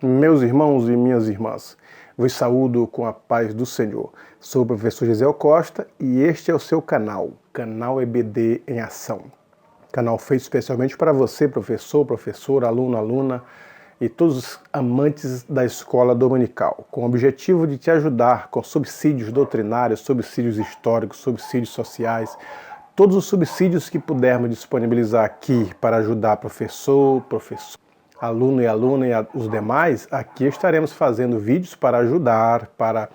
Meus irmãos e minhas irmãs, vos saúdo com a paz do Senhor. Sou o professor Gisel Costa e este é o seu canal EBD em Ação. Canal feito especialmente para você, professor, professora, aluno, aluna e todos os amantes da escola dominical, com o objetivo de te ajudar com subsídios doutrinários, subsídios históricos, subsídios sociais, todos os subsídios que pudermos disponibilizar aqui para ajudar professor, aluno e aluna e os demais. Aqui estaremos fazendo vídeos para ajudar, para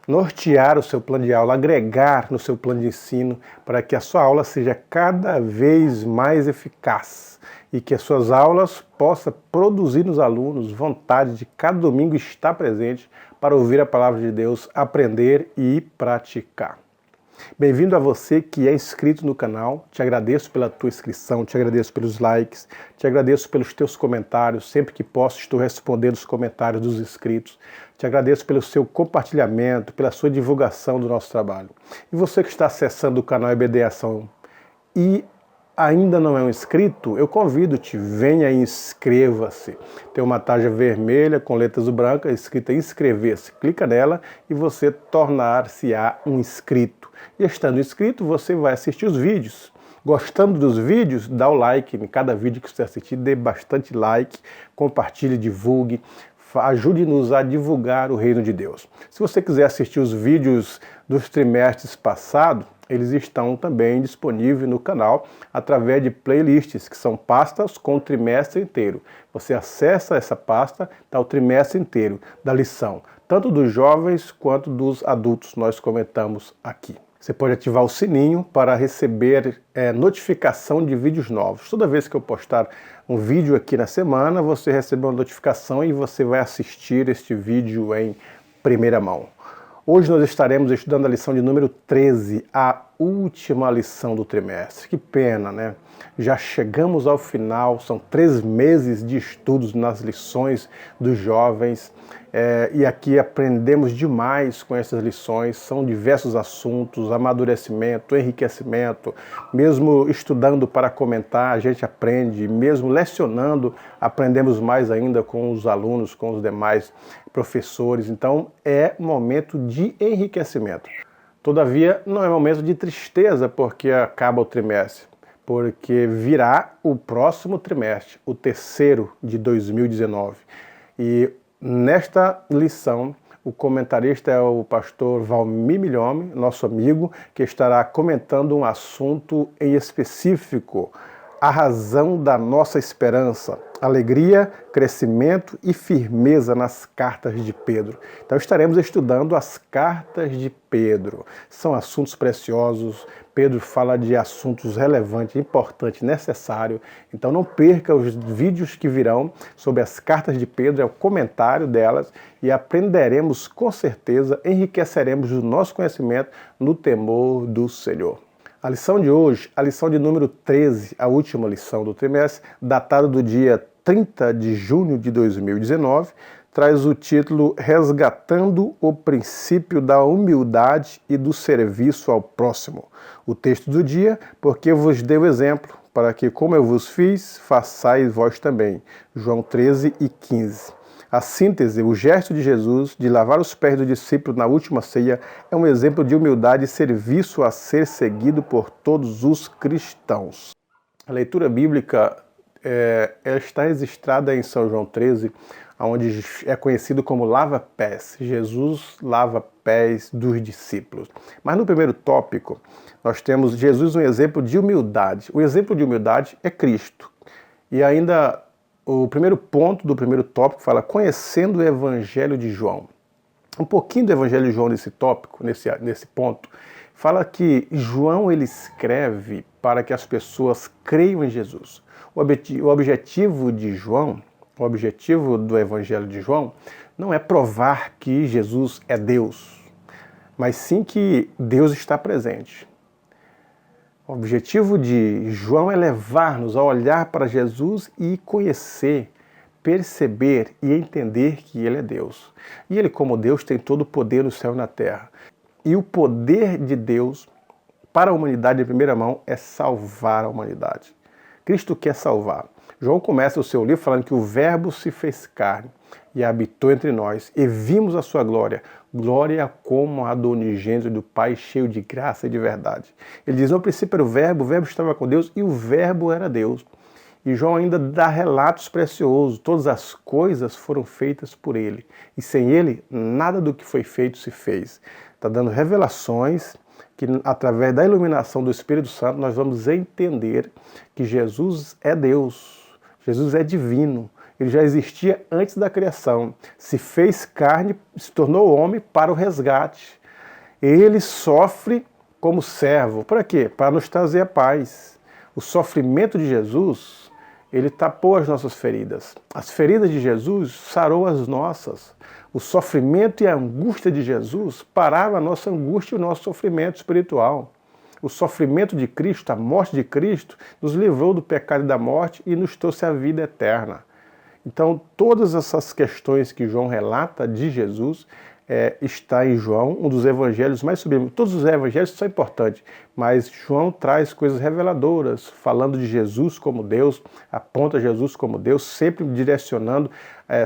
nortear o seu plano de aula, agregar no seu plano de ensino, para que a sua aula seja cada vez mais eficaz e que as suas aulas possam produzir nos alunos vontade de cada domingo estar presente para ouvir a palavra de Deus, aprender e praticar. Bem-vindo a você que é inscrito no canal, te agradeço pela tua inscrição, te agradeço pelos likes, te agradeço pelos teus comentários, sempre que posso estou respondendo os comentários dos inscritos, te agradeço pelo seu compartilhamento, pela sua divulgação do nosso trabalho. E você que está acessando o canal EBD Ação e ainda não é um inscrito, eu convido-te, venha e inscreva-se. Tem uma tarja vermelha com letras brancas escrita inscrever-se. Clica nela e você tornar-se-á um inscrito. E estando inscrito, você vai assistir os vídeos. Gostando dos vídeos, dá o like em cada vídeo que você assistir, dê bastante like, compartilhe, divulgue, ajude-nos a divulgar o reino de Deus. Se você quiser assistir os vídeos dos trimestres passados, eles estão também disponíveis no canal através de playlists, que são pastas com o trimestre inteiro. Você acessa essa pasta, está o trimestre inteiro da lição, tanto dos jovens quanto dos adultos, nós comentamos aqui. Você pode ativar o sininho para receber notificação de vídeos novos. Toda vez que eu postar um vídeo aqui na semana, você recebe uma notificação e você vai assistir este vídeo em primeira mão. Hoje nós estaremos estudando a lição de número 13, a última lição do trimestre. Que pena, né? Já chegamos ao final, são 3 meses de estudos nas lições dos jovens e aqui aprendemos demais com essas lições, são diversos assuntos, amadurecimento, enriquecimento, mesmo estudando para comentar a gente aprende, mesmo lecionando aprendemos mais ainda com os alunos, com os demais professores, então é momento de enriquecimento. Todavia não é momento de tristeza porque acaba o trimestre, porque virá o próximo trimestre, o terceiro de 2019. E nesta lição, o comentarista é o pastor Valmir Milhome, nosso amigo, que estará comentando um assunto em específico, a razão da nossa esperança, alegria, crescimento e firmeza nas cartas de Pedro. Então estaremos estudando as cartas de Pedro. São assuntos preciosos, Pedro fala de assuntos relevantes, importantes, necessários. Então não perca os vídeos que virão sobre as cartas de Pedro, é o comentário delas, e aprenderemos com certeza, enriqueceremos o nosso conhecimento no temor do Senhor. A lição de hoje, a lição de número 13, a última lição do trimestre, datada do dia 30 de junho de 2019, traz o título Resgatando o princípio da humildade e do serviço ao próximo. O texto do dia, porque vos dei o exemplo, para que, como eu vos fiz, façais vós também. João 13 e 15. A síntese, o gesto de Jesus de lavar os pés do discípulo na última ceia é um exemplo de humildade e serviço a ser seguido por todos os cristãos. A leitura bíblica está registrada em São João 13, onde é conhecido como lava-pés. Jesus lava pés dos discípulos. Mas no primeiro tópico, nós temos Jesus um exemplo de humildade. O exemplo de humildade é Cristo. E ainda o primeiro ponto do primeiro tópico fala conhecendo o Evangelho de João. Um pouquinho do Evangelho de João nesse tópico, nesse ponto, fala que João ele escreve para que as pessoas creiam em Jesus. O objetivo de João, o objetivo do Evangelho de João, não é provar que Jesus é Deus, mas sim que Deus está presente. O objetivo de João é levar-nos a olhar para Jesus e conhecer, perceber e entender que Ele é Deus. E Ele, como Deus, tem todo o poder no céu e na terra. E o poder de Deus para a humanidade, em primeira mão, é salvar a humanidade. Cristo quer salvar. João começa o seu livro falando que o Verbo se fez carne e habitou entre nós, e vimos a sua glória, glória como a do unigênito do Pai, cheio de graça e de verdade. Ele diz, no princípio era o Verbo estava com Deus, e o Verbo era Deus. E João ainda dá relatos preciosos, todas as coisas foram feitas por ele, e sem ele, nada do que foi feito se fez. Está dando revelações que, através da iluminação do Espírito Santo, nós vamos entender que Jesus é Deus, Jesus é divino. Ele já existia antes da criação, se fez carne, se tornou homem para o resgate. Ele sofre como servo. Para quê? Para nos trazer a paz. O sofrimento de Jesus, ele tapou as nossas feridas. As feridas de Jesus sarou as nossas. O sofrimento e a angústia de Jesus pararam a nossa angústia e o nosso sofrimento espiritual. O sofrimento de Cristo, a morte de Cristo, nos livrou do pecado e da morte e nos trouxe a vida eterna. Então, todas essas questões que João relata de Jesus está em João, um dos evangelhos mais sublimes. Todos os evangelhos são importantes, mas João traz coisas reveladoras, falando de Jesus como Deus, aponta Jesus como Deus, sempre direcionando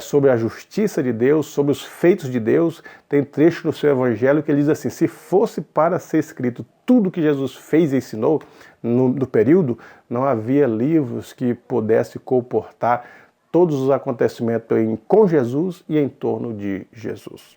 sobre a justiça de Deus, sobre os feitos de Deus. Tem trecho no seu evangelho que ele diz assim, se fosse para ser escrito tudo que Jesus fez e ensinou no período, não havia livros que pudessem comportar todos os acontecimentos com Jesus e em torno de Jesus.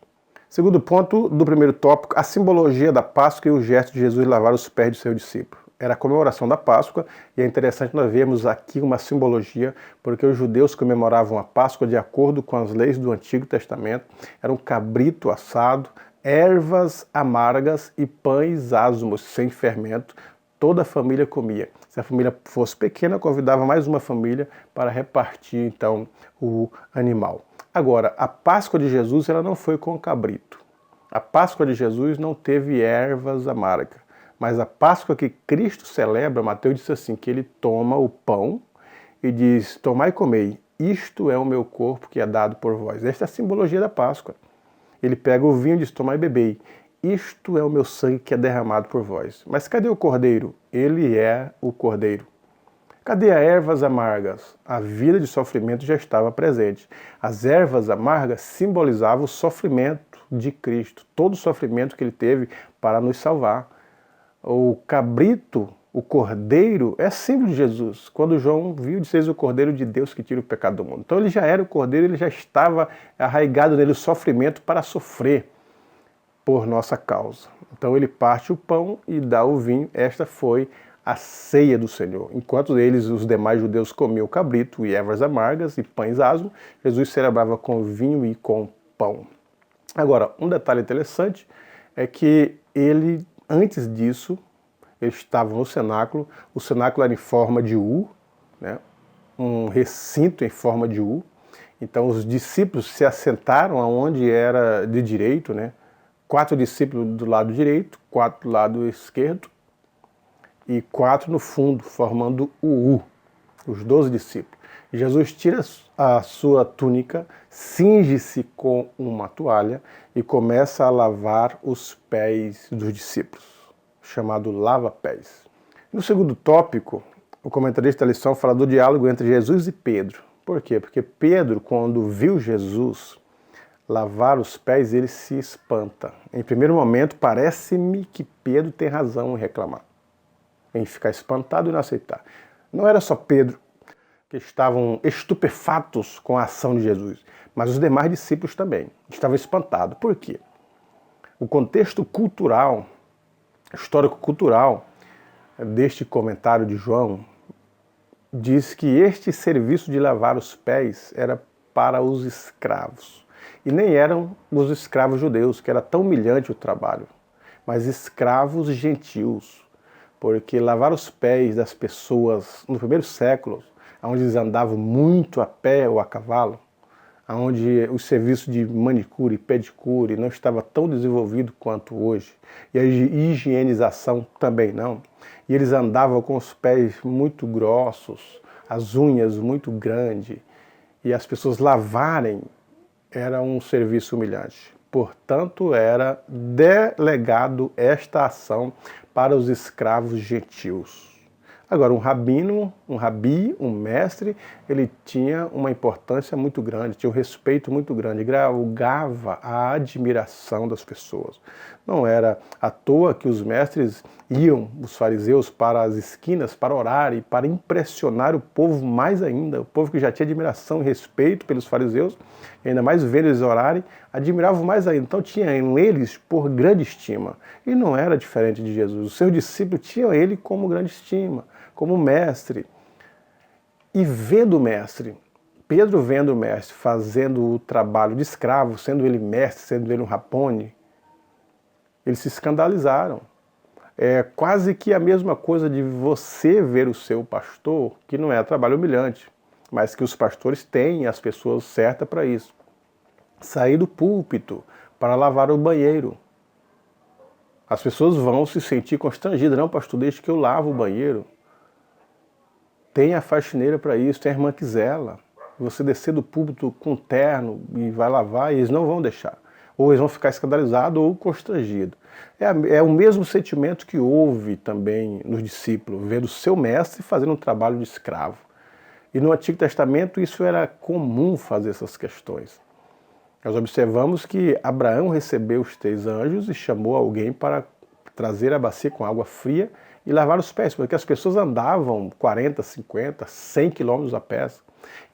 Segundo ponto do primeiro tópico, a simbologia da Páscoa e o gesto de Jesus lavar os pés de seu discípulo. Era a comemoração da Páscoa, e é interessante nós vermos aqui uma simbologia, porque os judeus comemoravam a Páscoa de acordo com as leis do Antigo Testamento. Era um cabrito assado, ervas amargas e pães asmos, sem fermento. Toda a família comia. Se a família fosse pequena, convidava mais uma família para repartir, então, o animal. Agora, a Páscoa de Jesus ela não foi com cabrito. A Páscoa de Jesus não teve ervas amargas. Mas a Páscoa que Cristo celebra, Mateus disse assim, que ele toma o pão e diz, tomai e comei, isto é o meu corpo que é dado por vós. Esta é a simbologia da Páscoa. Ele pega o vinho e diz, tomai e bebei. Isto é o meu sangue que é derramado por vós. Mas cadê o cordeiro? Ele é o cordeiro. Cadê as ervas amargas? A vida de sofrimento já estava presente. As ervas amargas simbolizavam o sofrimento de Cristo, todo o sofrimento que ele teve para nos salvar. O cabrito, o cordeiro, é símbolo de Jesus. Quando João viu, disse o cordeiro de Deus que tira o pecado do mundo. Então ele já era o cordeiro, ele já estava arraigado nele o sofrimento para sofrer por nossa causa. Então ele parte o pão e dá o vinho. Esta foi a ceia do Senhor. Enquanto eles, os demais judeus, comiam cabrito e ervas amargas e pães asmos, Jesus celebrava com vinho e com pão. Agora, um detalhe interessante é que ele, antes disso, ele estava no cenáculo. O cenáculo era em forma de U, né? Um recinto em forma de U. Então os discípulos se assentaram aonde era de direito, né? 4 discípulos do lado direito, 4 do lado esquerdo e 4 no fundo, formando o U, os 12 discípulos. Jesus tira a sua túnica, cinge-se com uma toalha e começa a lavar os pés dos discípulos, chamado lava-pés. No segundo tópico, o comentarista da lição fala do diálogo entre Jesus e Pedro. Por quê? Porque Pedro, quando viu Jesus lavar os pés, ele se espanta. Em primeiro momento, parece-me que Pedro tem razão em reclamar, em ficar espantado e não aceitar. Não era só Pedro que estavam estupefatos com a ação de Jesus, mas os demais discípulos também estavam espantados. Por quê? O contexto cultural, histórico-cultural deste comentário de João diz que este serviço de lavar os pés era para os escravos. E nem eram os escravos judeus, que era tão humilhante o trabalho, mas escravos gentios, porque lavar os pés das pessoas no primeiro século, onde eles andavam muito a pé ou a cavalo, onde o serviço de manicure e pedicure não estava tão desenvolvido quanto hoje, e a higienização também não, e eles andavam com os pés muito grossos, as unhas muito grandes, e as pessoas lavarem era um serviço humilhante. Portanto, era delegado esta ação para os escravos gentios. Agora, um rabino Um rabi, um mestre, ele tinha uma importância muito grande, tinha um respeito muito grande, galgava a admiração das pessoas. Não era à toa que os mestres iam, os fariseus, para as esquinas para orar e para impressionar o povo mais ainda. O povo que já tinha admiração e respeito pelos fariseus, e ainda mais vendo eles orarem, admiravam mais ainda. Então tinha neles por grande estima. E não era diferente de Jesus. Os seus discípulos tinham ele como grande estima, como mestre. E vendo o mestre, Pedro vendo o mestre fazendo o trabalho de escravo, sendo ele mestre, sendo ele um Rabboni, eles se escandalizaram. É quase que a mesma coisa de você ver o seu pastor, que não é trabalho humilhante, mas que os pastores têm as pessoas certas para isso. Sair do púlpito para lavar o banheiro. As pessoas vão se sentir constrangidas. Não, pastor, deixa que eu lavo o banheiro. Tem a faxineira para isso, tem a irmã Quisela. Você descer do púlpito com terno e vai lavar, e eles não vão deixar. Ou eles vão ficar escandalizados ou constrangidos. É o mesmo sentimento que houve também nos discípulos, vendo o seu mestre fazendo um trabalho de escravo. E no Antigo Testamento isso era comum fazer essas questões. Nós observamos que Abraão recebeu os 3 anjos e chamou alguém para trazer a bacia com água fria e lavar os pés, porque as pessoas andavam 40, 50, 100 quilômetros a pé.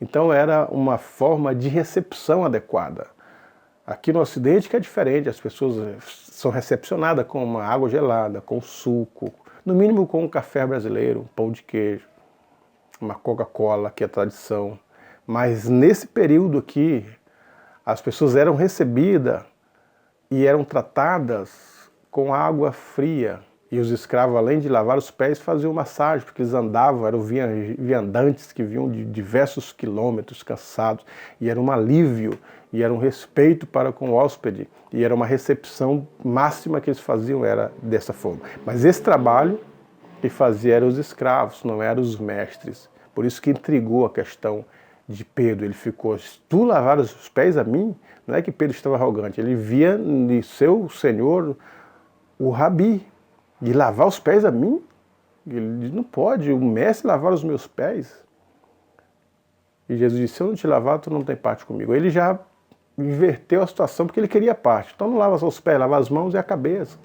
Então era uma forma de recepção adequada. Aqui no Ocidente que é diferente, as pessoas são recepcionadas com uma água gelada, com suco, no mínimo com um café brasileiro, um pão de queijo, uma Coca-Cola, que é a tradição. Mas nesse período aqui, as pessoas eram recebidas e eram tratadas com água fria. E os escravos, além de lavar os pés, faziam massagem, porque eles andavam, eram viandantes que vinham de diversos quilômetros cansados. E era um alívio, e era um respeito para com o hóspede. E era uma recepção máxima que eles faziam, era dessa forma. Mas esse trabalho que fazia eram os escravos, não eram os mestres. Por isso que intrigou a questão de Pedro. Ele ficou, se tu lavar os pés a mim, não é que Pedro estava arrogante, ele via de seu senhor o rabi, e lavar os pés a mim? Ele diz, não pode, o mestre lavar os meus pés. E Jesus disse, se eu não te lavar, tu não tem parte comigo. Ele já inverteu a situação porque ele queria parte. Então não lava só os pés, lava as mãos e a cabeça.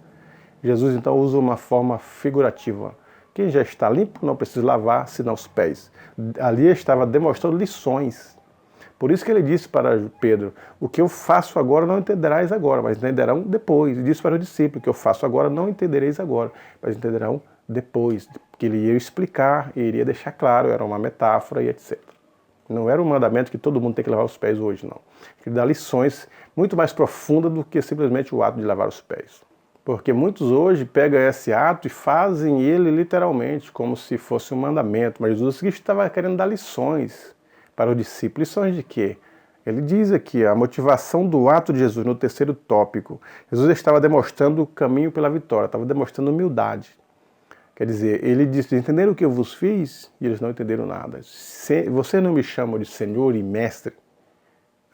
Jesus então usa uma forma figurativa. Quem já está limpo não precisa lavar, senão os pés. Ali estava demonstrando lições. Por isso que ele disse para Pedro, o que eu faço agora não entenderás agora, mas entenderão depois. E disse para o discípulo, o que eu faço agora não entendereis agora, mas entenderão depois. Que ele ia explicar, e iria deixar claro, era uma metáfora e etc. Não era um mandamento que todo mundo tem que lavar os pés hoje, não. Ele dá lições muito mais profundas do que simplesmente o ato de lavar os pés. Porque muitos hoje pegam esse ato e fazem ele literalmente, como se fosse um mandamento. Mas Jesus Cristo estava querendo dar lições para o discípulo. Lições de quê? Ele diz aqui, a motivação do ato de Jesus, no 3º tópico. Jesus estava demonstrando o caminho pela vitória, estava demonstrando humildade. Quer dizer, ele disse, entenderam o que eu vos fiz? E eles não entenderam nada. Você não me chama de Senhor e Mestre?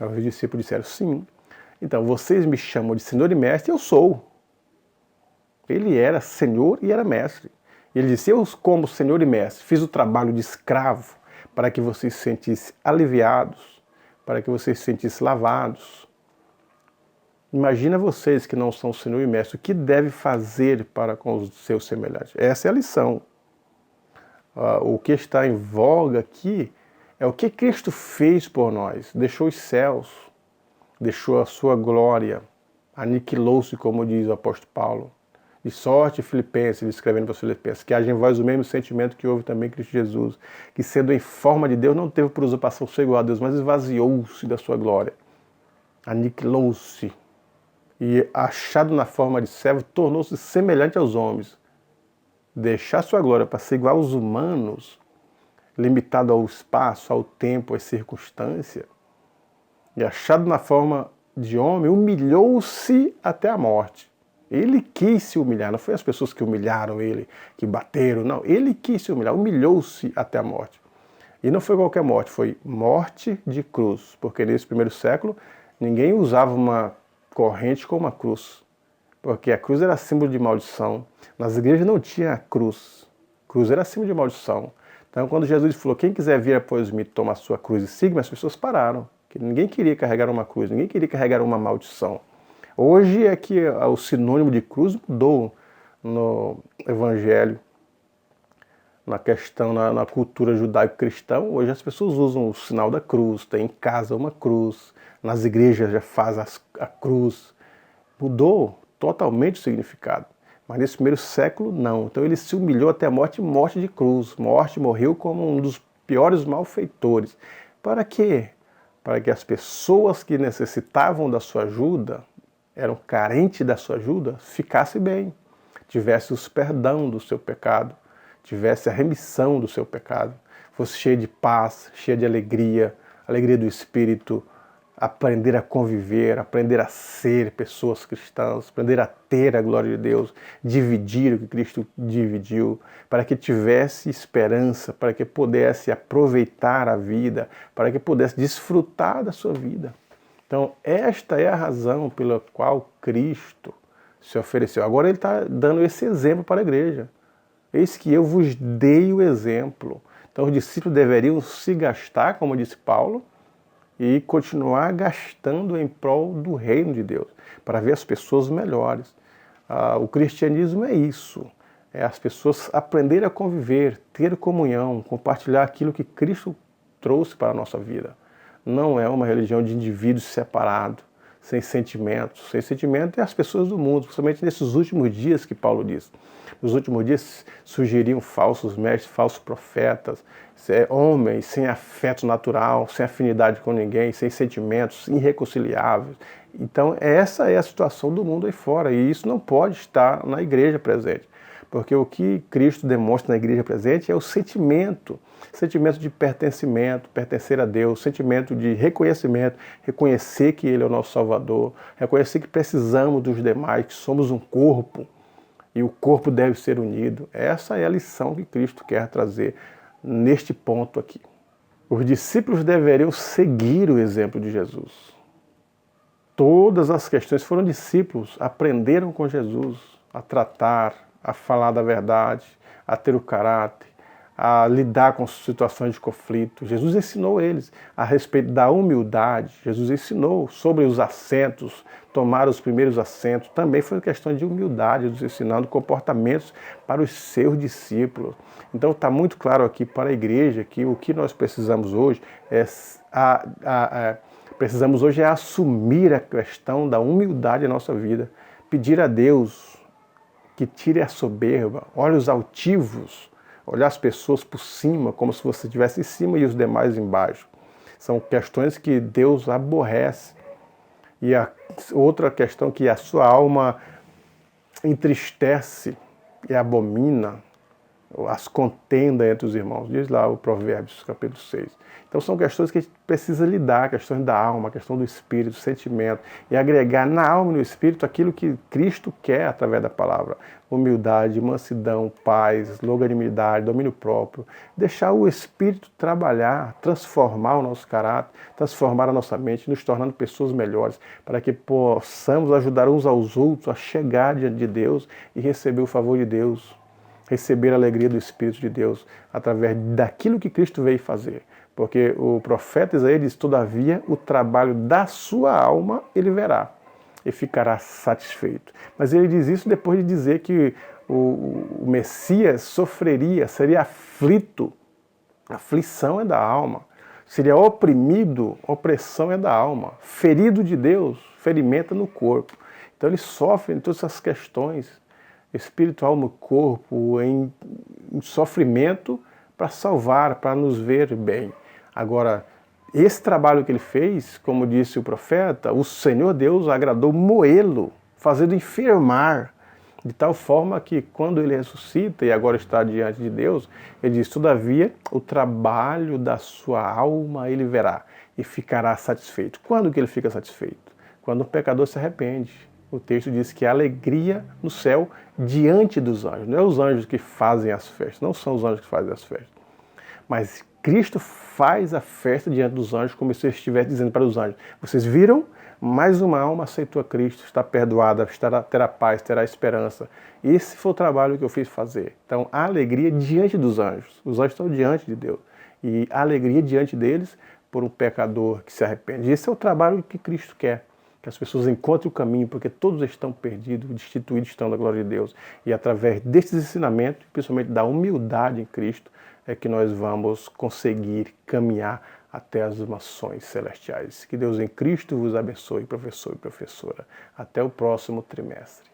Os discípulos disseram, sim. Então, vocês me chamam de Senhor e Mestre, eu sou. Ele era Senhor e era Mestre. E ele disse, eu como Senhor e Mestre, fiz o trabalho de escravo para que vocês se sentissem aliviados, para que vocês se sentissem lavados. Imagina vocês que não são Senhor e Mestre, o que deve fazer para com os seus semelhantes? Essa é a lição. O que está em voga aqui é o que Cristo fez por nós. Deixou os céus, deixou a sua glória, aniquilou-se, como diz o apóstolo Paulo. De sorte, Filipenses, ele escrevendo para os Filipenses, que haja em vós o mesmo sentimento que houve também em Cristo Jesus, que sendo em forma de Deus, não teve por usurpação ser igual a Deus, mas esvaziou-se da sua glória, aniquilou-se, e achado na forma de servo, tornou-se semelhante aos homens. Deixar sua glória para ser igual aos humanos, limitado ao espaço, ao tempo, às circunstâncias, e achado na forma de homem, humilhou-se até a morte. Ele quis se humilhar, não foi as pessoas que humilharam ele, que bateram, não. Ele quis se humilhar, humilhou-se até a morte. E não foi qualquer morte, foi morte de cruz, porque nesse 1º século ninguém usava uma corrente com uma cruz, porque a cruz era símbolo de maldição. Nas igrejas não tinha cruz, cruz era símbolo de maldição. Então, quando Jesus falou, quem quiser vir após mim, toma a sua cruz e siga, as pessoas pararam. Que ninguém queria carregar uma cruz, ninguém queria carregar uma maldição. Hoje é que o sinônimo de cruz mudou no Evangelho, na questão, na cultura judaico-cristã. Hoje as pessoas usam o sinal da cruz, tem em casa uma cruz, nas igrejas já faz a cruz. Mudou totalmente o significado. Mas nesse primeiro século, não. Então ele se humilhou até a morte de cruz. Morreu como um dos piores malfeitores. Para quê? Para que as pessoas que necessitavam da sua ajuda, eram carentes da sua ajuda, ficassem bem. Tivesse o perdão do seu pecado, tivesse a remissão do seu pecado, fosse cheia de paz, cheia de alegria, alegria do Espírito, aprender a conviver, aprender a ser pessoas cristãs, aprender a ter a glória de Deus, dividir o que Cristo dividiu, para que tivesse esperança, para que pudesse aproveitar a vida, para que pudesse desfrutar da sua vida. Então, esta é a razão pela qual Cristo se ofereceu. Agora ele está dando esse exemplo para a igreja. Eis que eu vos dei o exemplo. Então, os discípulos deveriam se gastar, como disse Paulo, e continuar gastando em prol do reino de Deus, para ver as pessoas melhores. O cristianismo é isso, é as pessoas aprenderem a conviver, ter comunhão, compartilhar aquilo que Cristo trouxe para a nossa vida. Não é uma religião de indivíduos separados, sem sentimentos. Sem sentimento é as pessoas do mundo, principalmente nesses últimos dias que Paulo diz. Nos últimos dias surgiriam falsos mestres, falsos profetas, homens sem afeto natural, sem afinidade com ninguém, sem sentimentos, irreconciliáveis. Então essa é a situação do mundo aí fora, e isso não pode estar na igreja presente. Porque o que Cristo demonstra na igreja presente é o sentimento de pertencimento, pertencer a Deus, sentimento de reconhecimento, reconhecer que Ele é o nosso Salvador, reconhecer que precisamos dos demais, que somos um corpo e o corpo deve ser unido. Essa é a lição que Cristo quer trazer neste ponto aqui. Os discípulos deveriam seguir o exemplo de Jesus. Todas as questões foram discípulos, aprenderam com Jesus a tratar, a falar da verdade, a ter o caráter, a lidar com situações de conflito. Jesus ensinou eles a respeito da humildade. Jesus ensinou sobre os assentos, tomar os primeiros assentos. Também foi questão de humildade, Jesus ensinando comportamentos para os seus discípulos. Então está muito claro aqui para a igreja que o que nós precisamos hoje é assumir a questão da humildade na nossa vida, pedir a Deus que tire a soberba, olhos altivos, olhar as pessoas por cima, como se você estivesse em cima e os demais embaixo. São questões que Deus aborrece. E a outra questão que a sua alma entristece e abomina, as contendas entre os irmãos, diz lá o Provérbios, capítulo 6. Então são questões que a gente precisa lidar, questões da alma, questão do espírito, do sentimento, e agregar na alma e no espírito aquilo que Cristo quer através da palavra. Humildade, mansidão, paz, longanimidade, domínio próprio. Deixar o espírito trabalhar, transformar o nosso caráter, transformar a nossa mente, nos tornando pessoas melhores, para que possamos ajudar uns aos outros a chegar diante de Deus e receber o favor de Deus, receber a alegria do Espírito de Deus através daquilo que Cristo veio fazer. Porque o profeta Isaías diz, todavia o trabalho da sua alma ele verá e ficará satisfeito. Mas ele diz isso depois de dizer que o Messias sofreria, seria aflito. Aflição é da alma. Seria oprimido, opressão é da alma. Ferido de Deus, ferimento no corpo. Então ele sofre em todas essas questões espiritual no corpo, em sofrimento, para salvar, para nos ver bem. Agora, esse trabalho que ele fez, como disse o profeta, o Senhor Deus agradou moê-lo, fazendo enfermar, de tal forma que quando ele ressuscita e agora está diante de Deus, ele diz, todavia, o trabalho da sua alma ele verá e ficará satisfeito. Quando que ele fica satisfeito? Quando o pecador se arrepende. O texto diz que há alegria no céu diante dos anjos. Não é os anjos que fazem as festas, não são os anjos que fazem as festas. Mas Cristo faz a festa diante dos anjos, como se ele estivesse dizendo para os anjos, vocês viram mais uma alma aceitou a Cristo, está perdoada, terá paz, terá esperança. Esse foi o trabalho que eu fiz fazer. Então, a alegria diante dos anjos. Os anjos estão diante de Deus. E a alegria diante deles por um pecador que se arrepende. Esse é o trabalho que Cristo quer. Que as pessoas encontrem o caminho, porque todos estão perdidos, destituídos estão da glória de Deus. E através desses ensinamentos, principalmente da humildade em Cristo, é que nós vamos conseguir caminhar até as mansões celestiais. Que Deus em Cristo vos abençoe, professor e professora. Até o próximo trimestre.